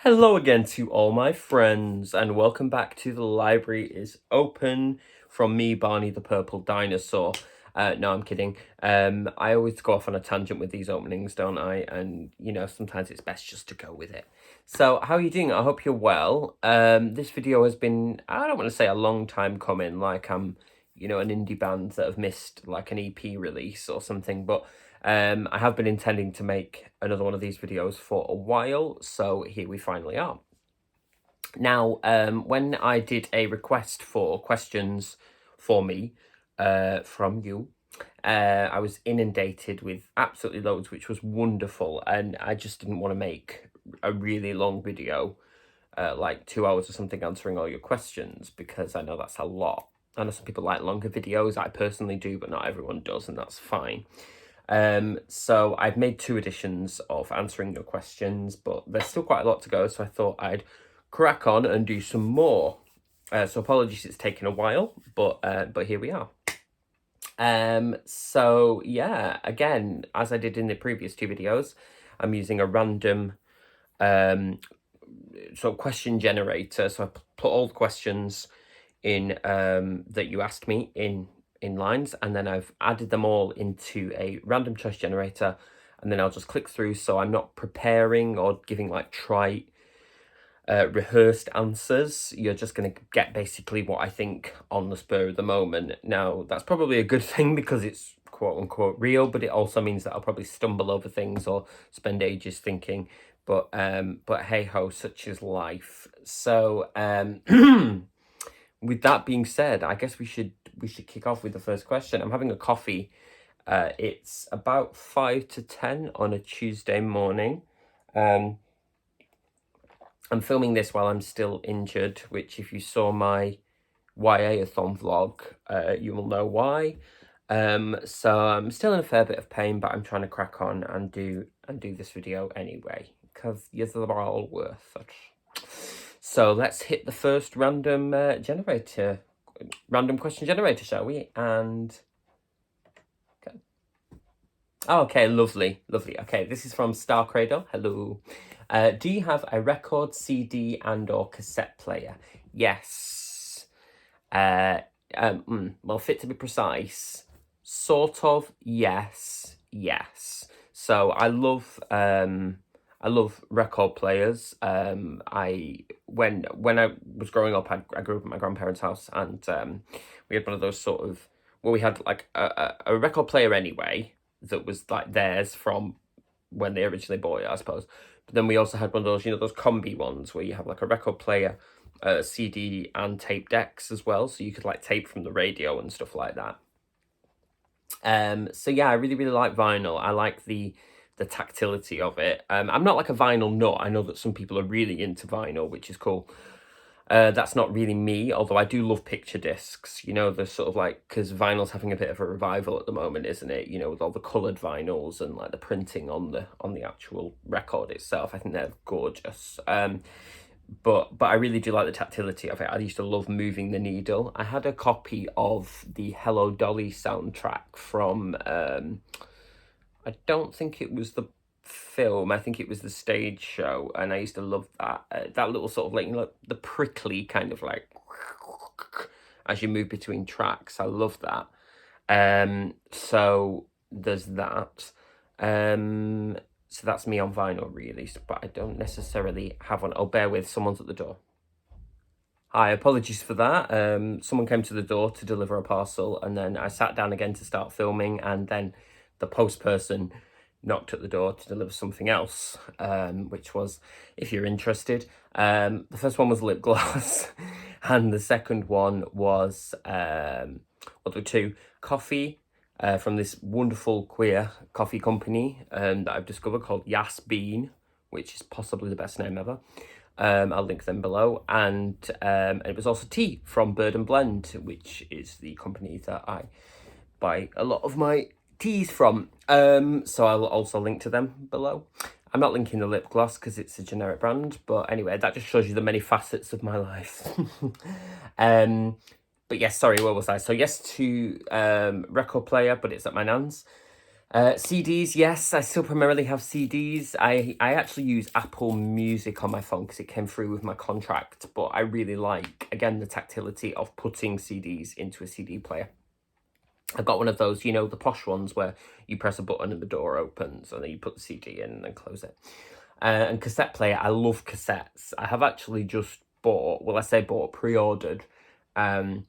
Hello again to all my friends, and welcome back to The Library is Open from me, Barney the Purple Dinosaur. No, I'm kidding. I always go off on a tangent with these openings, don't I? And, sometimes it's best just to go with it. So, how are you doing? I hope you're well. This video has been, I don't want to say a long time coming, like I'm, an indie band that have missed like an EP release or something, but I have been intending to make another one of these videos for a while, so here we finally are. Now, when I did a request for questions for me from you, I was inundated with absolutely loads, which was wonderful, and I just didn't want to make a really long video, like 2 hours or something, answering all your questions, because I know that's a lot. I know some people like longer videos. I personally do, but not everyone does, and that's fine. So I've made 2 editions of answering your questions, but there's still quite a lot to go, so I thought I'd crack on and do some more. So apologies, it's taken a while, but here we are. So yeah, again, as I did in the previous 2 videos, I'm using a random sort of question generator. So I put all the questions in that you asked me in lines, and then I've added them all into a random choice generator, and then I'll just click through, so I'm not preparing or giving like trite rehearsed answers. You're just going to get basically what I think on the spur of the moment. Now, that's probably a good thing because it's quote unquote real, but it also means that I'll probably stumble over things or spend ages thinking, but hey ho, such is life. So with that being said, I guess we should kick off with the first question. I'm having a coffee. It's about 5 to 10 on a Tuesday morning. I'm filming this while I'm still injured, which if you saw my YAAS vlog, you will know why. So I'm still in a fair bit of pain, but I'm trying to crack on and do this video anyway, because you're all worth it. So let's hit the first random question generator, shall we? And okay. Okay, lovely. Okay, this is from Star Cradle. Hello. Do you have a record, CD, and/or cassette player? Yes. Well, fit to be precise, sort of. Yes. So I love record players. When I was growing up, I grew up at my grandparents' house, and we had one of those sort of, well, we had like a record player anyway that was like theirs from when they originally bought it, I suppose. But then we also had one of those, those combi ones where you have like a record player, CD, and tape decks as well, so you could like tape from the radio and stuff like that. So yeah, I really like vinyl. I like the tactility of it. I'm not like a vinyl nut. I know that some people are really into vinyl, which is cool. That's not really me, although I do love picture discs. The sort of like, because vinyl's having a bit of a revival at the moment, isn't it? With all the coloured vinyls and like the printing on the actual record itself. I think they're gorgeous. But I really do like the tactility of it. I used to love moving the needle. I had a copy of the Hello Dolly soundtrack from, I don't think it was the film, I think it was the stage show, and I used to love that. That little sort of like, the prickly kind of like, as you move between tracks. I love that. So there's that. So that's me on vinyl, really, but I don't necessarily have one. Oh, bear with, someone's at the door. Hi, apologies for that. Someone came to the door to deliver a parcel, and then I sat down again to start filming, and then the post person knocked at the door to deliver something else, which was, if you're interested, the first one was lip gloss, and the second one was, well, there were 2, coffee, from this wonderful queer coffee company that I've discovered called YAAS Bean, which is possibly the best name ever. I'll link them below. And it was also tea from Bird and Blend, which is the company that I buy a lot of my teas from. So I'll also link to them below. I'm not linking the lip gloss because it's a generic brand, but anyway, that just shows you the many facets of my life. But yes, sorry, where was I? So yes to record player, but it's at my nan's. CDs, yes, I still primarily have CDs. I actually use Apple Music on my phone because it came through with my contract, but I really like, again, the tactility of putting CDs into a CD player. I've got one of those, you know, the posh ones where you press a button and the door opens and then you put the CD in and then close it. And cassette player, I love cassettes. I have actually just bought, well, I say bought, pre-ordered a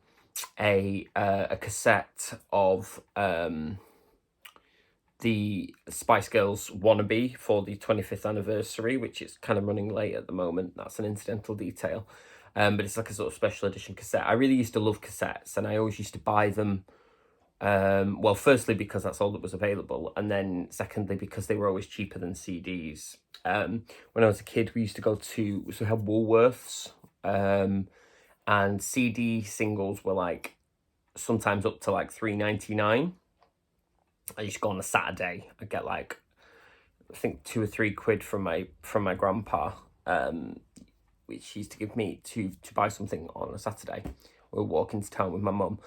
cassette of the Spice Girls Wannabe for the 25th anniversary, which is kind of running late at the moment. That's an incidental detail. But it's like a sort of special edition cassette. I really used to love cassettes, and I always used to buy them. Well, firstly, because that's all that was available, and then secondly, because they were always cheaper than CDs. When I was a kid, we used to go to, so we had Woolworths, and CD singles were like sometimes up to like £3.99. I used to go on a Saturday. I'd get like, I think £2 or £3 from my grandpa, which he used to give me to buy something on a Saturday. We were walking to town with my mum.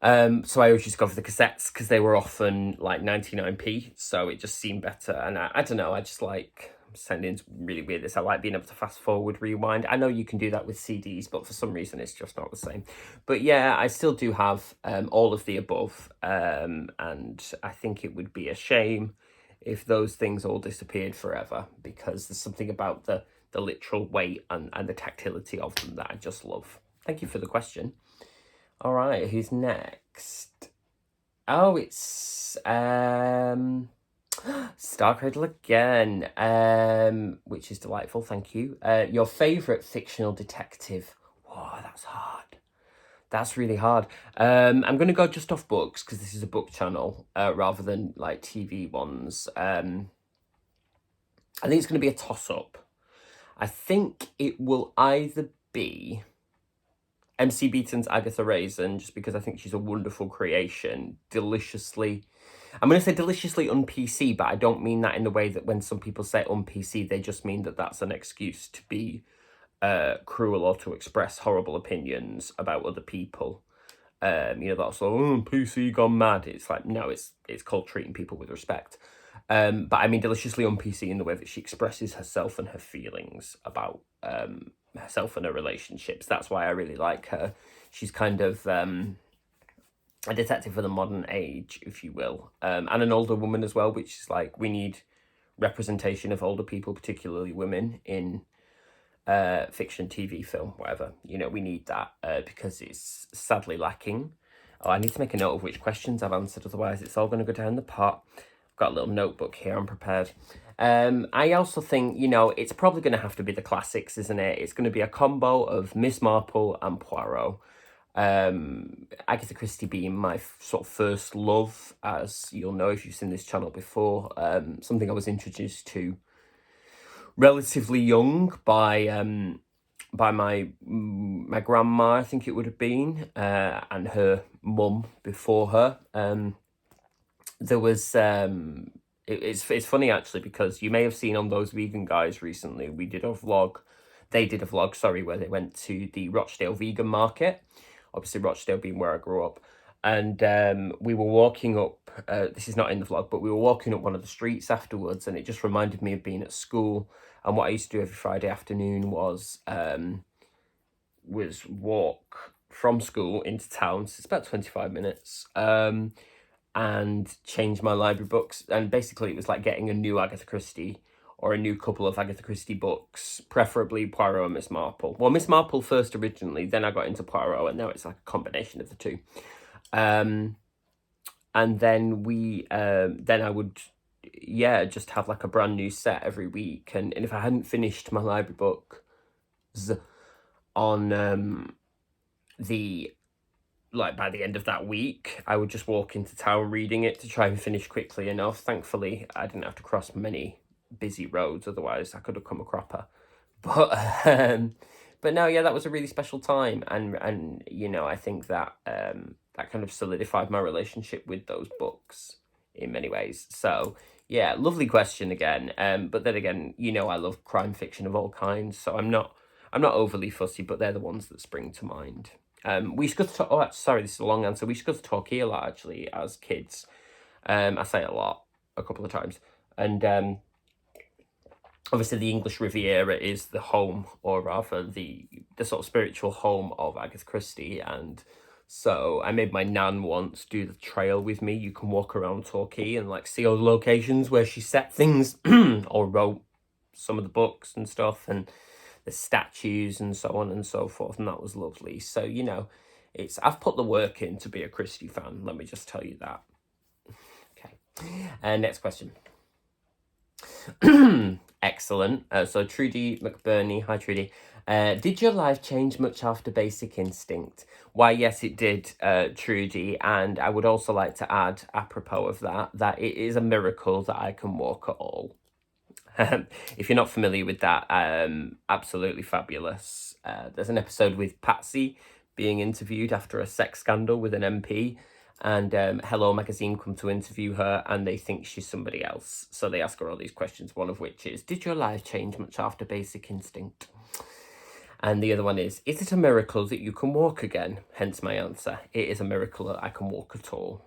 So I always used to go for the cassettes because they were often like 99p, so it just seemed better. And I don't know, I just like, I'm sounding really weird this, I like being able to fast forward, rewind. I know you can do that with CDs, but for some reason it's just not the same. But yeah, I still do have all of the above, and I think it would be a shame if those things all disappeared forever, because there's something about the literal weight and the tactility of them that I just love. Thank you for the question. All right, who's next? Oh, it's Star Cradle again, which is delightful. Thank you. Your favorite fictional detective? Whoa, that's hard. That's really hard. I'm going to go just off books because this is a book channel rather than like TV ones. I think it's going to be a toss-up. I think it will either be MC Beaton's Agatha Raisin, just because I think she's a wonderful creation, deliciously, I'm going to say deliciously un-PC, but I don't mean that in the way that when some people say un-PC, they just mean that that's an excuse to be cruel or to express horrible opinions about other people. You know, that's like, oh, PC gone mad. It's like, no, it's called treating people with respect. But I mean deliciously un-PC in the way that she expresses herself and her feelings about herself and her relationships. That's why I really like her. She's kind of a detective for the modern age, if you will, and an older woman as well, which is like, we need representation of older people, particularly women, in fiction, TV, film, whatever. You know, we need that because it's sadly lacking. Oh, I need to make a note of which questions I've answered, otherwise it's all going to go down the pot. I've got a little notebook here, I'm prepared. I also think, you know, it's probably going to have to be the classics, isn't it? It's going to be a combo of Miss Marple and Poirot. Agatha Christie being my sort of first love, as you'll know if you've seen this channel before. Something I was introduced to relatively young by my grandma, I think it would have been, and her mum before her. There was it's funny actually, because you may have seen on those vegan guys recently, they did a vlog, sorry, where they went to the Rochdale vegan market, obviously Rochdale being where I grew up, and we were walking up, this is not in the vlog, but we were walking up one of the streets afterwards, and it just reminded me of being at school. And what I used to do every Friday afternoon was walk from school into town, so it's about 25 minutes, and change my library books. And basically it was like getting a new Agatha Christie or a new couple of Agatha Christie books, preferably Poirot and Miss Marple. Well, Miss Marple first originally, then I got into Poirot, and now it's like a combination of the two. And then then I would, yeah, just have like a brand new set every week. And if I hadn't finished my library book on by the end of that week, I would just walk into town reading it to try and finish quickly enough. Thankfully, I didn't have to cross many busy roads, otherwise I could have come a cropper. But no, yeah, that was a really special time, and you know, I think that that kind of solidified my relationship with those books in many ways. So yeah, lovely question again. But then again, you know, I love crime fiction of all kinds, so I'm not overly fussy, but they're the ones that spring to mind. We used to go to, oh, sorry, this is a long answer. We used to go to Torquay a lot, actually, as kids. I say it a couple of times. And obviously the English Riviera is the home, or rather the sort of spiritual home of Agatha Christie. And so I made my nan once do the trail with me. You can walk around Torquay and like see all the locations where she set things or wrote some of the books and stuff, and the statues and so on and so forth. And that was lovely. So, you know, I've put the work in to be a Christie fan. Let me just tell you that. Okay. Next question. Excellent. So Trudy McBurney, hi Trudy. Did your life change much after Basic Instinct? Why, yes, it did, Trudy. And I would also like to add, apropos of that it is a miracle that I can walk at all. If you're not familiar with that, absolutely fabulous. There's an episode with Patsy being interviewed after a sex scandal with an MP. And Hello Magazine come to interview her, and they think she's somebody else. So they ask her all these questions, one of which is, did your life change much after Basic Instinct? And the other one is it a miracle that you can walk again? Hence my answer. It is a miracle that I can walk at all.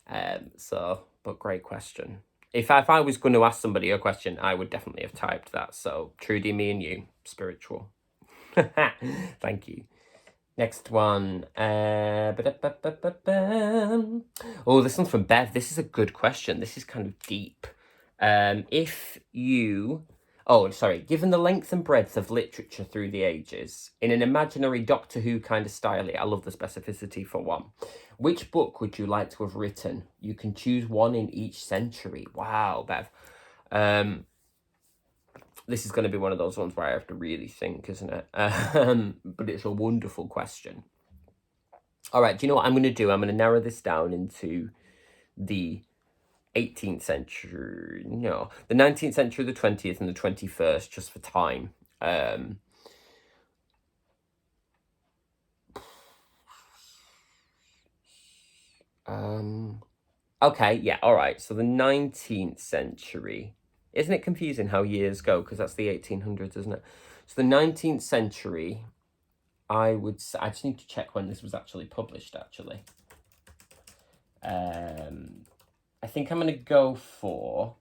But great question. If I was going to ask somebody a question, I would definitely have typed that. So Trudy, me and you, spiritual. Thank you. Next one. Oh, this one's from Bev. This is a good question. This is kind of deep. Given the length and breadth of literature through the ages, in an imaginary Doctor Who kind of style, I love the specificity for one. Which book would you like to have written? You can choose one in each century. Wow, Bev. This is going to be one of those ones where I have to really think, isn't it? But it's a wonderful question. All right, do you know what I'm going to do? I'm going to narrow this down into the 18th century. No, the 19th century, the 20th, and the 21st, just for time. Okay, yeah, all right. So the 19th century. Isn't it confusing how years go? Because that's the 1800s, isn't it? So the 19th century, I just need to check when this was actually published, actually. I think I'm going to go for...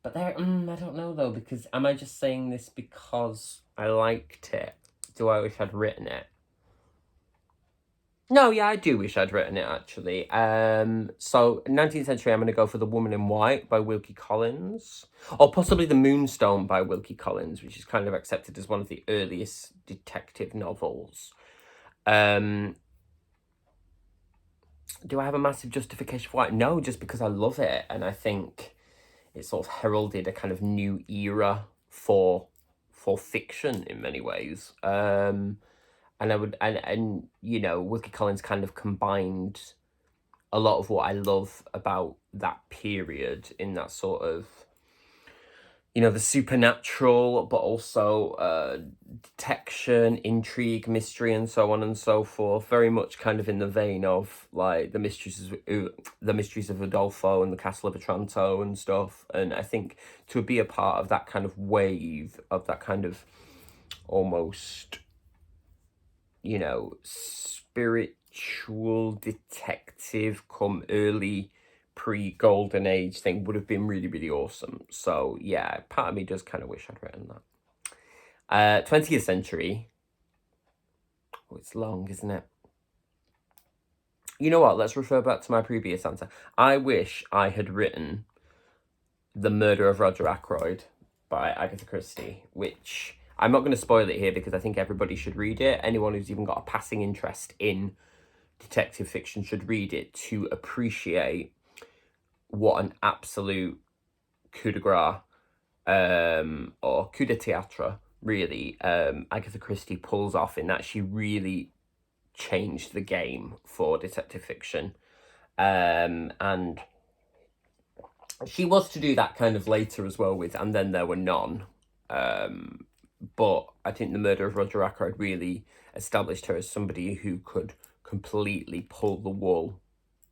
But I don't know, though, because am I just saying this because I liked it? Do I wish I'd written it? No, yeah, I do wish I'd written it, actually. So, 19th century, I'm going to go for The Woman in White by Wilkie Collins. Or possibly The Moonstone by Wilkie Collins, which is kind of accepted as one of the earliest detective novels. Do I have a massive justification for why? No, just because I love it. And I think it sort of heralded a kind of new era for fiction in many ways. And you know, Wilkie Collins kind of combined a lot of what I love about that period in that sort of, you know, the supernatural, but also detection, intrigue, mystery, and so on and so forth. Very much kind of in the vein of like the mysteries of Udolpho and the Castle of Otranto and stuff. And I think to be a part of that kind of wave of that kind of almost, you know, spiritual detective come early pre-golden age thing would have been really, really awesome. So yeah, part of me does kind of wish I'd written that. 20th century. Oh, it's long, isn't it? You know what? Let's refer back to my previous answer. I wish I had written The Murder of Roger Ackroyd by Agatha Christie, which... I'm not going to spoil it here because I think everybody should read it. Anyone who's even got a passing interest in detective fiction should read it to appreciate what an absolute coup de grace or coup de théâtre, really, Agatha Christie pulls off in that she really changed the game for detective fiction. And she was to do that kind of later as well with And Then There Were None. But I think The Murder of Roger Ackroyd really established her as somebody who could completely pull the wool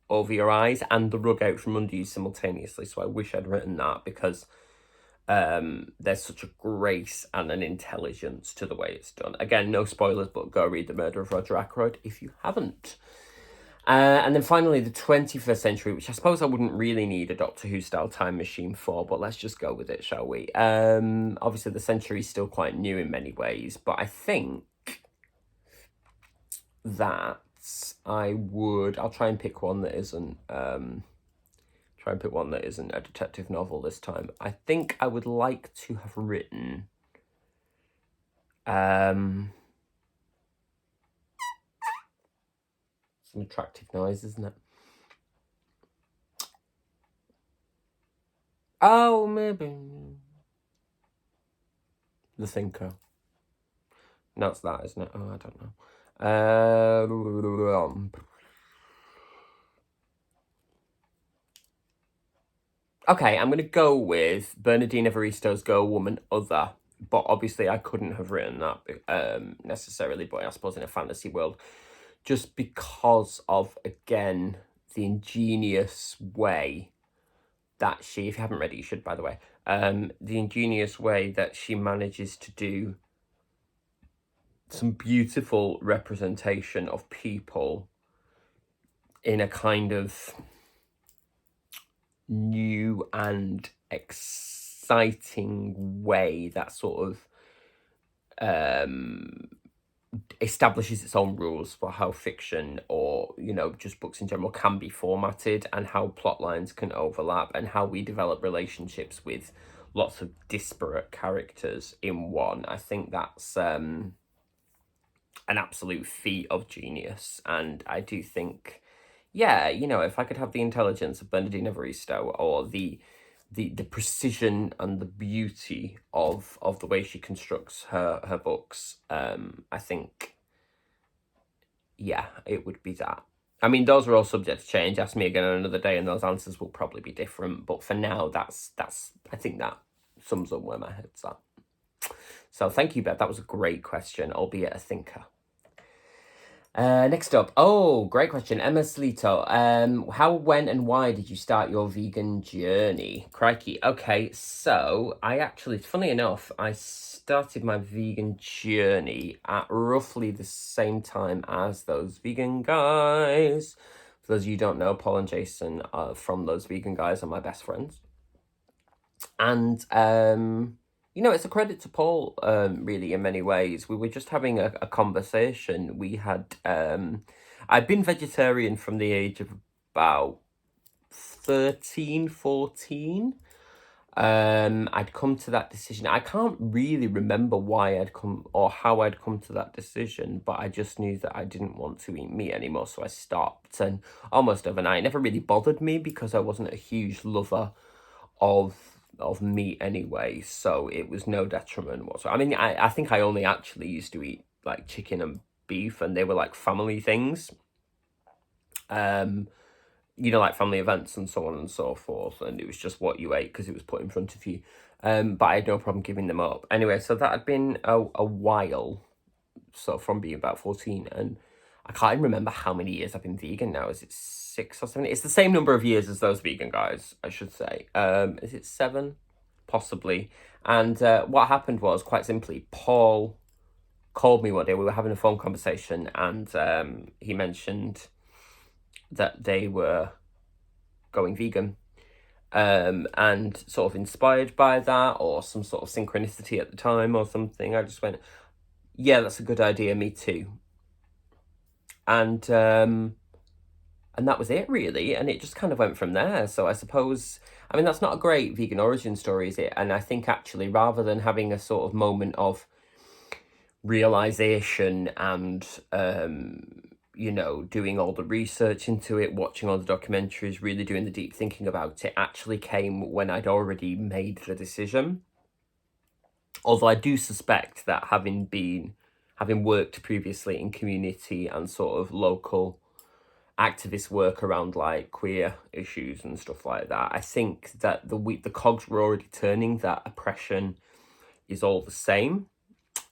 over your eyes and the rug out from under you simultaneously. So I wish I'd written that because there's such a grace and an intelligence to the way it's done. Again, no spoilers, but go read The Murder of Roger Ackroyd if you haven't. And then finally, the 21st century, which I suppose I wouldn't really need a Doctor Who style time machine for, but let's just go with it, shall we? Obviously, the century is still quite new in many ways, but I think that I'll try and pick one that isn't, a detective novel this time. I think I would like to have written, some attractive noise, isn't it? Oh, maybe The Thinker. No, it's that, isn't it? Oh, I don't know. Okay, I'm going to go with Bernardine Evaristo's Go Woman Other, but obviously I couldn't have written that necessarily, but I suppose in a fantasy world, just because of, again, the ingenious way that she, if you haven't read it, you should, by the way, the ingenious way that she manages to do some beautiful representation of people in a kind of new and exciting way that sort of establishes its own rules for how fiction, or just books in general, can be formatted, and how plot lines can overlap, and how we develop relationships with lots of disparate characters in one. I think that's an absolute feat of genius, and I do think, yeah, if I could have the intelligence of Bernardine Evaristo, or the precision and the beauty of the way she constructs her books, I think, yeah, it would be that. I mean, those are all subject to change. Ask me again on another day, and those answers will probably be different. But for now, that's I think that sums up where my head's at. So thank you, Beth. That was a great question, albeit a thinker. Next up, great question, Emma Slito. How, when, and why did you start your vegan journey? Crikey. Okay, so funny enough, I started my vegan journey at roughly the same time as those vegan guys. For those of you who don't know, Paul and Jason from those vegan guys are my best friends. And it's a credit to Paul, really, in many ways. We were just having a conversation. We had, I'd been vegetarian from the age of about 13, 14. I'd come to that decision. I can't really remember why I'd come or how I'd come to that decision, but I just knew that I didn't want to eat meat anymore, so I stopped. And almost overnight, it never really bothered me because I wasn't a huge lover of meat anyway, so it was no detriment whatsoever. I mean, I think I only actually used to eat like chicken and beef, and they were like family things, like family events and so on and so forth, and it was just what you ate because it was put in front of you. But I had no problem giving them up. Anyway, so that had been a while, so from being about 14, and I can't even remember how many years I've been vegan now. Is it 6 or 7? It's the same number of years as those vegan guys, I should say. Is it 7? Possibly. And what happened was, quite simply, Paul called me one day. We were having a phone conversation, and he mentioned that they were going vegan. And sort of inspired by that, or some sort of synchronicity at the time or something, I just went, yeah, that's a good idea, me too. And that was it, really, and it just kind of went from there. So I suppose, I mean, that's not a great vegan origin story, is it? And I think actually, rather than having a sort of moment of realization and doing all the research into it, watching all the documentaries, really doing the deep thinking about it, actually came when I'd already made the decision. Although I do suspect that having worked previously in community and sort of local activist work around like queer issues and stuff like that, I think that the cogs were already turning, that oppression is all the same,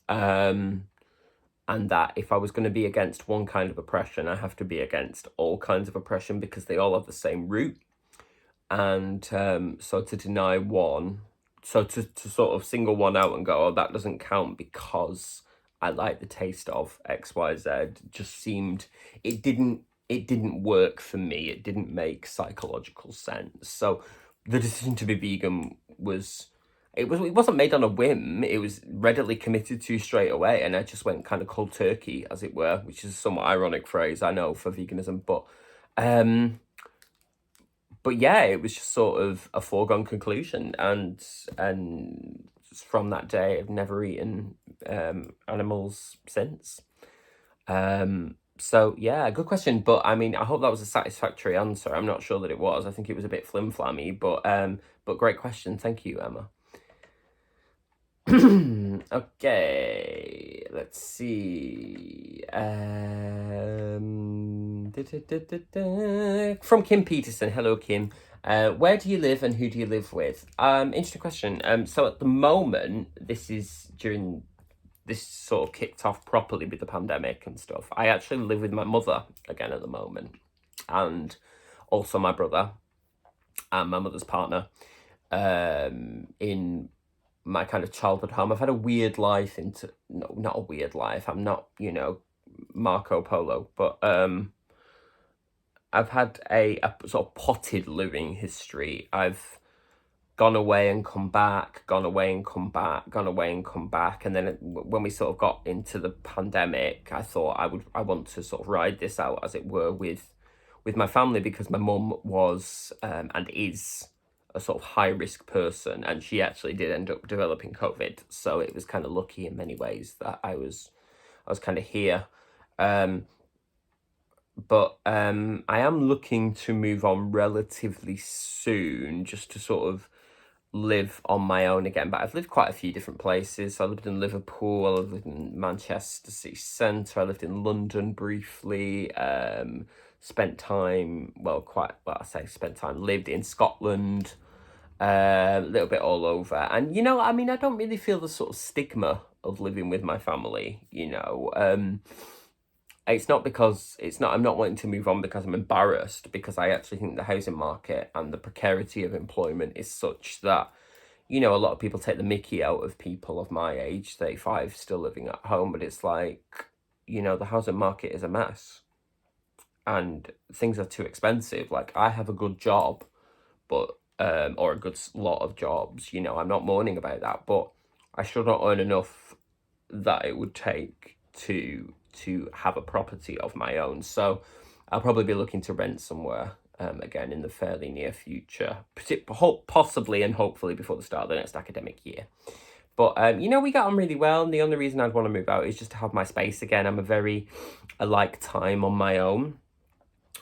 and that if I was going to be against one kind of oppression, I have to be against all kinds of oppression because they all have the same root. And so to deny one, so to sort of single one out and go, oh, that doesn't count because I like the taste of XYZ, just seemed, it didn't it didn't work for me. It didn't make psychological sense. So the decision to be vegan it wasn't made on a whim. It was readily committed to straight away, and I just went kind of cold turkey, as it were, which is a somewhat ironic phrase, I know, for veganism, but yeah, it was just sort of a foregone conclusion, and from that day, I've never eaten animals since. So yeah, good question, but I mean, I hope that was a satisfactory answer. I'm not sure that it was. I think it was a bit flim-flammy, but great question. Thank you, Emma. Okay, let's see. From Kim Peterson. Hello, Kim. Where do you live and who do you live with? Interesting question. So at the moment, this sort of kicked off properly with the pandemic and stuff. I actually live with my mother again at the moment, and also my brother and my mother's partner in my kind of childhood home. I've had a weird life no, not a weird life. I'm not, Marco Polo, but I've had a sort of potted living history. I've gone away and come back, gone away and come back, gone away and come back. And then when we sort of got into the pandemic, I thought I want to sort of ride this out, as it were, with my family, because my mum was and is a sort of high risk person, and she actually did end up developing COVID. So it was kind of lucky in many ways that I was kind of here. But I am looking to move on relatively soon, just to sort of live on my own again. But I've lived quite a few different places. I lived in Liverpool, I lived in Manchester city centre, I lived in London briefly, spent time, lived in Scotland, a little bit all over. And, I mean, I don't really feel the sort of stigma of living with my family, It's not I'm not wanting to move on because I'm embarrassed, because I actually think the housing market and the precarity of employment is such that, a lot of people take the mickey out of people of my age, 35, still living at home. But it's like, the housing market is a mess and things are too expensive. Like, I have a good job, but or a good lot of jobs, I'm not moaning about that, but I still don't earn enough that it would take to have a property of my own. So I'll probably be looking to rent somewhere again in the fairly near future, possibly and hopefully before the start of the next academic year. But we got on really well, and the only reason I'd want to move out is just to have my space again. I like time on my own.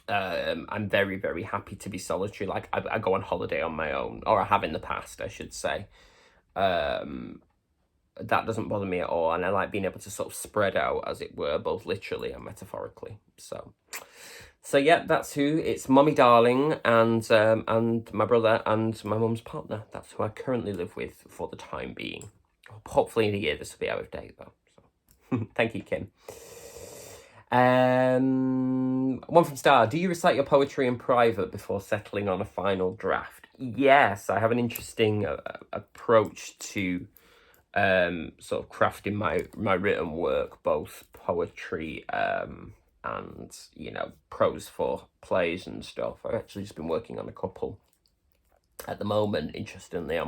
I'm very, very happy to be solitary. Like, I go on holiday on my own, or I have in the past, I should say. That doesn't bother me at all, and I like being able to sort of spread out, as it were, both literally and metaphorically. So yeah, that's who. It's Mummy Darling and my brother and my mum's partner. That's who I currently live with for the time being. Hopefully in a year this will be out of date, though. So thank you, Kim. One from Star. Do you recite your poetry in private before settling on a final draft? Yes, I have an interesting approach to sort of crafting my written work, both poetry and prose for plays and stuff. I've actually just been working on a couple at the moment, interestingly.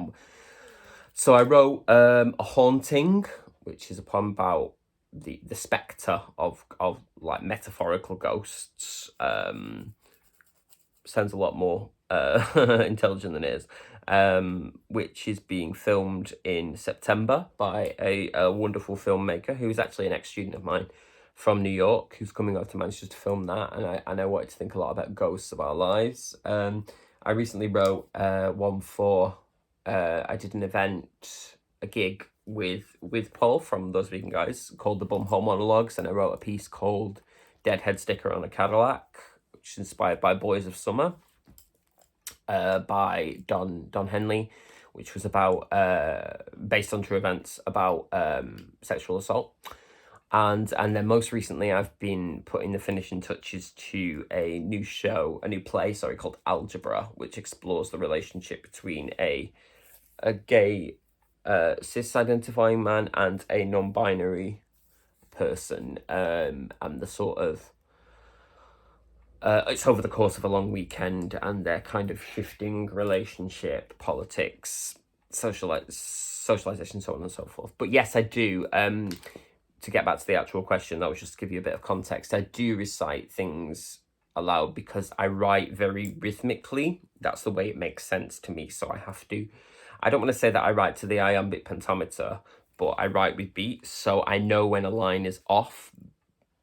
So I wrote A Haunting, which is a poem about the spectre of like metaphorical ghosts. Sounds a lot more intelligent than it is. Which is being filmed in September by a wonderful filmmaker who's actually an ex-student of mine from New York, who's coming out to Manchester to film that. And I wanted to think a lot about ghosts of our lives. I recently wrote one for I did an event, a gig with Paul from Those Vegan Guys, called the Bumhole Monologues, and I wrote a piece called Deadhead Sticker on a Cadillac, which is inspired by Boys of Summer, by Don Henley, which was about based on true events about sexual assault. And then most recently, I've been putting the finishing touches to a new play, called Algebra, which explores the relationship between a gay cis-identifying man and a non-binary person, and the sort of it's over the course of a long weekend, and they're kind of shifting relationship, politics, socialization, so on and so forth. But yes, I do. To get back to the actual question, that was just to give you a bit of context. I do recite things aloud because I write very rhythmically. That's the way it makes sense to me. So I have to. I don't want to say that I write to the iambic pentameter, but I write with beats. So I know when a line is off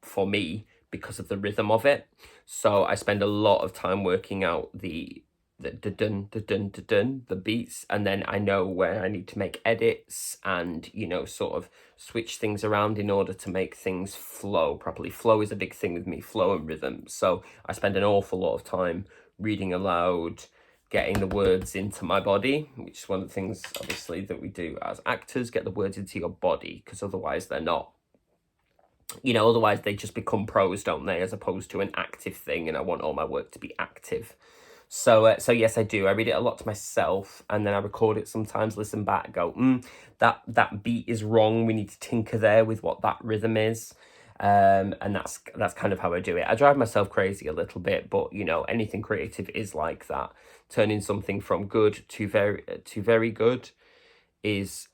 for me because of the rhythm of it. So I spend a lot of time working out the dun dun dun dun dun, the beats, and then I know where I need to make edits and, you know, sort of switch things around in order to make things flow properly. Flow is a big thing with me, flow and rhythm. So I spend an awful lot of time reading aloud, getting the words into my body, which is one of the things obviously that we do as actors, get the words into your body, because otherwise they're not, you know, otherwise they just become prose, don't they, as opposed to an active thing, and I want all my work to be active. So yes, I do. I read it a lot to myself, and then I record it sometimes, listen back, go, that beat is wrong. We need to tinker there with what that rhythm is. And that's kind of how I do it. I drive myself crazy a little bit, but, you know, anything creative is like that. Turning something from good to very good is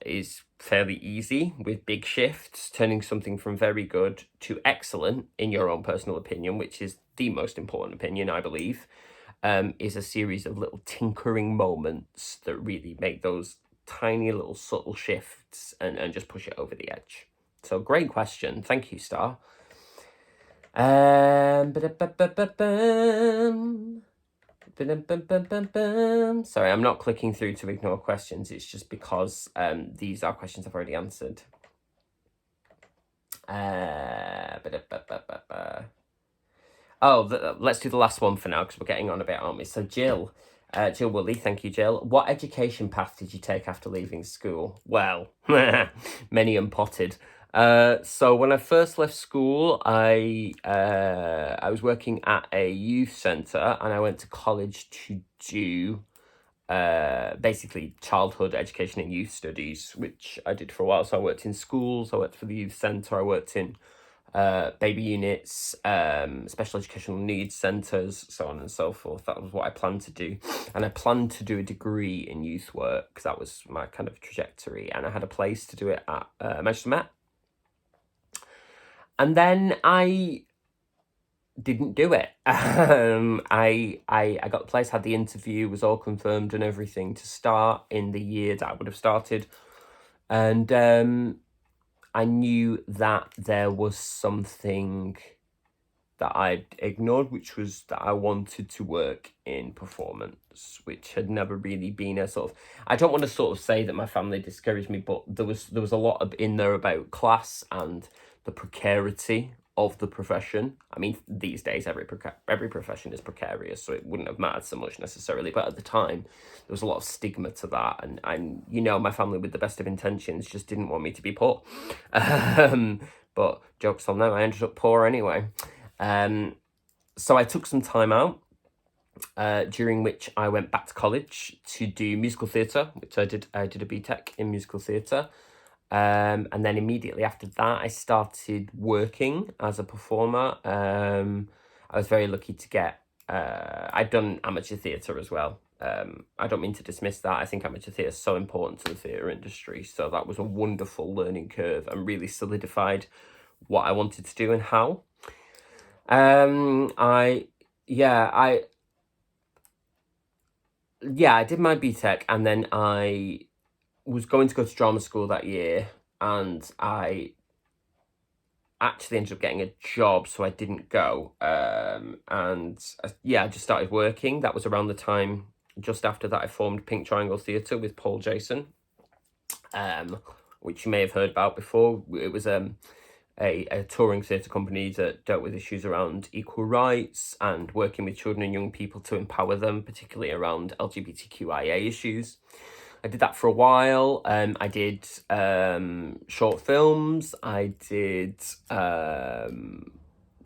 fairly easy with big shifts. Turning something from very good to excellent, in your own personal opinion, which is the most important opinion, I believe, is a series of little tinkering moments that really make those tiny little subtle shifts and just push it over the edge. So great question. Thank you, Star. Sorry, I'm not clicking through to ignore questions. It's just because these are questions I've already answered. Let's do the last one for now, because we're getting on a bit, aren't we? So Jill Woolley, thank you, Jill. What education path did you take after leaving school? Well, many and potted. So when I first left school, I was working at a youth centre, and I went to college to do basically childhood education and youth studies, which I did for a while. So I worked in schools, I worked for the youth centre, I worked in baby units, special educational needs centres, so on and so forth. That was what I planned to do. And I planned to do a degree in youth work, because that was my kind of trajectory. And I had a place to do it at Manchester Met. And then I didn't do it. I got the place, had the interview, was all confirmed and everything to start in the year that I would have started. And I knew that there was something that I'd ignored, which was that I wanted to work in performance, which had never really been a sort of, I don't want to sort of say that my family discouraged me, but there was a lot of in there about class and the precarity of the profession. I mean, these days every profession is precarious, so it wouldn't have mattered so much necessarily, but at the time there was a lot of stigma to that, and you know, my family, with the best of intentions, just didn't want me to be poor. But jokes on them, I ended up poor anyway. So I took some time out, during which I went back to college to do musical theatre, which I did a BTEC in musical theatre. And then immediately after that, I started working as a performer. I was very lucky to get, I'd done amateur theatre as well. I don't mean to dismiss that. I think amateur theatre is so important to the theatre industry. So that was a wonderful learning curve and really solidified what I wanted to do and how. I did my BTEC, and then I was going to go to drama school that year, and I actually ended up getting a job, so I didn't go. I just started working. That was around the time, just after that, I formed Pink Triangle Theatre with Paul Jason, which you may have heard about before. It was a touring theatre company that dealt with issues around equal rights and working with children and young people to empower them, particularly around LGBTQIA issues. I did that for a while. I did short films, I did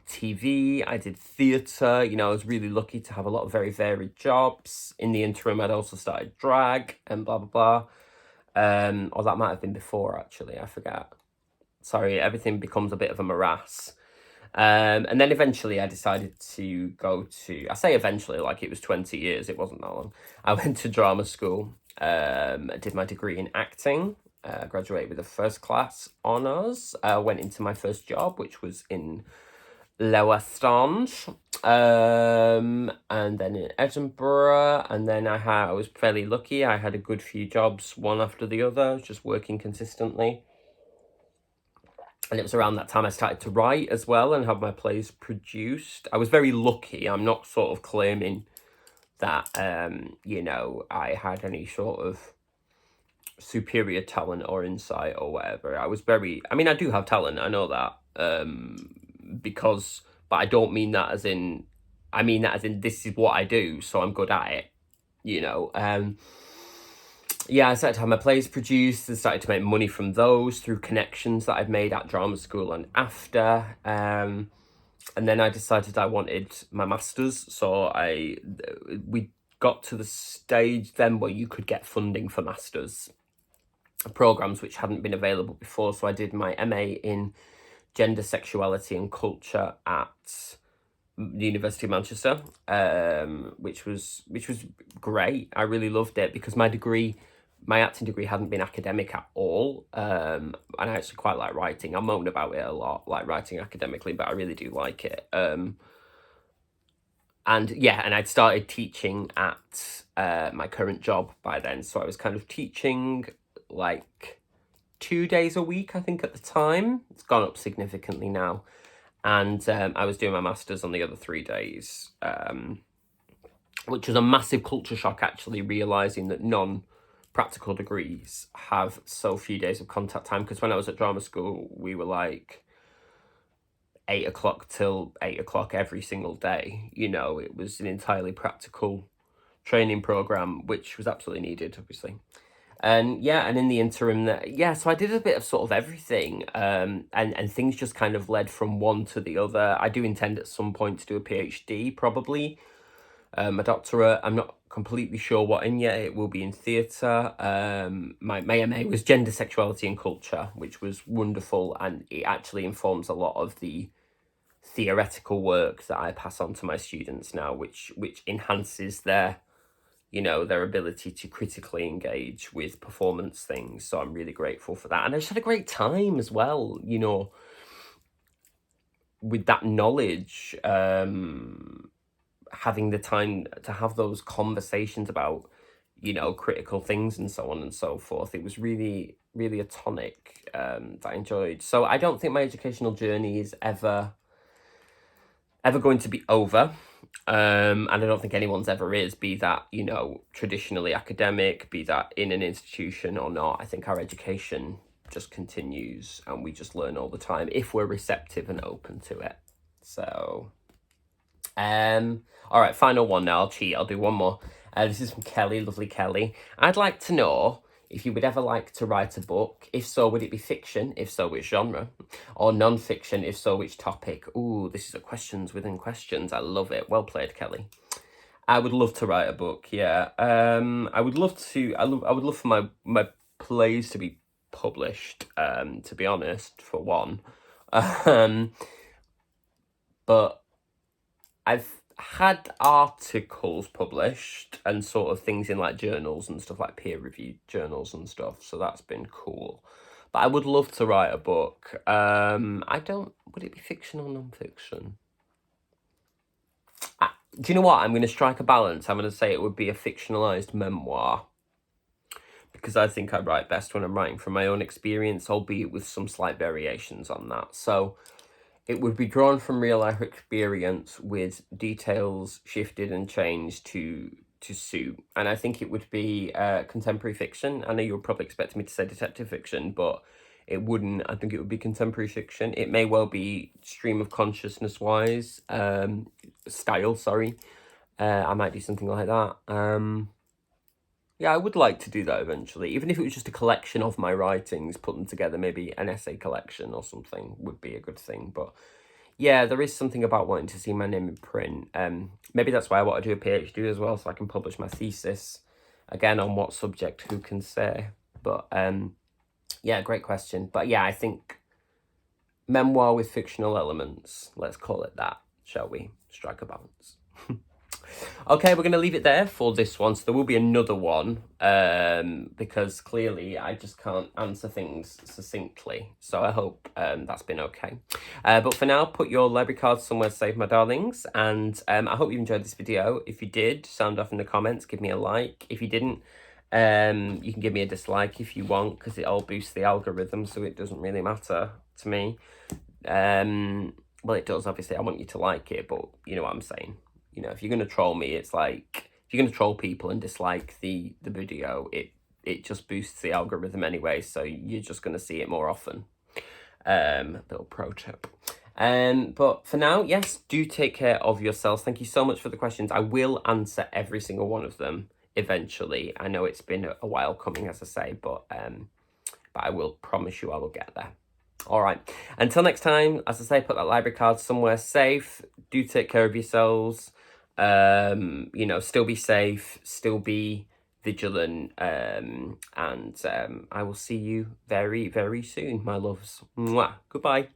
TV, I did theatre. You know, I was really lucky to have a lot of very varied jobs. In the interim, I'd also started drag and blah, blah, blah. Or that might have been before, actually, I forget. Sorry, everything becomes a bit of a morass. And then eventually I decided to go to, I say eventually, like it was 20 years, it wasn't that long. I went to drama school, did my degree in acting, graduated with a first class honours, went into my first job, which was in Lower Stand, and then in Edinburgh, and then I was fairly lucky. I had a good few jobs, one after the other, just working consistently. And it was around that time I started to write as well and have my plays produced. I was very lucky. I'm not sort of claiming that, you know, I had any sort of superior talent or insight or whatever. I mean, I do have talent, I know that, but I don't mean that as in, I mean that as in this is what I do, so I'm good at it, you know. Yeah, I started to have my plays produced and started to make money from those through connections that I'd made at drama school and after. And then I decided I wanted my masters, so we got to the stage then where you could get funding for masters programs which hadn't been available before. So I did my MA in gender, sexuality and culture at the University of Manchester, which was great. I really loved it because my acting degree hadn't been academic at all, and I actually quite like writing. I moan about it a lot, like writing academically, but I really do like it. And yeah, and I'd started teaching at my current job by then, so I was kind of teaching like 2 days a week, I think, at the time. It's gone up significantly now. And I was doing my masters on the other 3 days, which was a massive culture shock, actually, realising that non-practical degrees have so few days of contact time. Because when I was at drama school, we were like 8 o'clock till 8 o'clock every single day. You know, it was an entirely practical training programme, which was absolutely needed, obviously. And yeah, and in the interim, so I did a bit of sort of everything, and things just kind of led from one to the other. I do intend at some point to do a PhD, probably, a doctorate. I'm not completely sure what in yet. It will be in theatre. My MA was gender, sexuality and culture, which was wonderful, and it actually informs a lot of the theoretical work that I pass on to my students now, which enhances their ability to critically engage with performance things. So I'm really grateful for that. And I just had a great time as well, you know, with that knowledge, having the time to have those conversations about, you know, critical things and so on and so forth. It was really, really a tonic that I enjoyed. So I don't think my educational journey is ever going to be over. And I don't think anyone's ever is, be that, you know, traditionally academic, be that in an institution or not. I think our education just continues and we just learn all the time if we're receptive and open to it. So, all right, final one now. I'll cheat. I'll do one more. This is from Kelly, lovely Kelly. I'd like to know if you would ever like to write a book. If so, would it be fiction? If so, which genre? Or non-fiction? If so, which topic? Ooh, this is a questions within questions. I love it. Well played, Kelly. I would love to write a book, yeah. I would love to, I would love for my plays to be published, to be honest, for one. But I've had articles published and sort of things in like journals and stuff, like peer-reviewed journals and stuff, so that's been cool. But I would love to write a book. Would it be fiction or non-fiction? Do you know what? I'm going to strike a balance. I'm going to say it would be a fictionalized memoir, because I think I write best when I'm writing from my own experience, albeit with some slight variations on that. So it would be drawn from real life experience with details shifted and changed to suit. And I think it would be contemporary fiction. I know you were probably expecting me to say detective fiction, but it wouldn't. I think it would be contemporary fiction. It may well be stream of consciousness wise, style, sorry. I might do something like that. Yeah, I would like to do that eventually. Even if it was just a collection of my writings, put them together, maybe an essay collection or something would be a good thing. But yeah, there is something about wanting to see my name in print. Maybe that's why I want to do a PhD as well, so I can publish my thesis. Again, on what subject, who can say? But yeah, great question. But yeah, I think memoir with fictional elements. Let's call it that, shall we? Strike a balance. Okay, we're going to leave it there for this one. So there will be another one, because clearly I just can't answer things succinctly. So I hope that's been okay. But for now, put your library cards somewhere safe, my darlings. And I hope you enjoyed this video. If you did, sound off in the comments. Give me a like. If you didn't, you can give me a dislike if you want, because it all boosts the algorithm, so it doesn't really matter to me. Well, it does, obviously. I want you to like it, but you know what I'm saying. You know, if you're going to troll me, it's like, if you're going to troll people and dislike the video, it just boosts the algorithm anyway, so you're just going to see it more often. Little pro tip. But for now, yes, do take care of yourselves. Thank you so much for the questions. I will answer every single one of them eventually. I know it's been a while coming, as I say, but I will promise you I will get there. All right, until next time, as I say, put that library card somewhere safe. Do take care of yourselves. You know, still be safe, still be vigilant, and I will see you very, very soon, my loves. Mwah. Goodbye.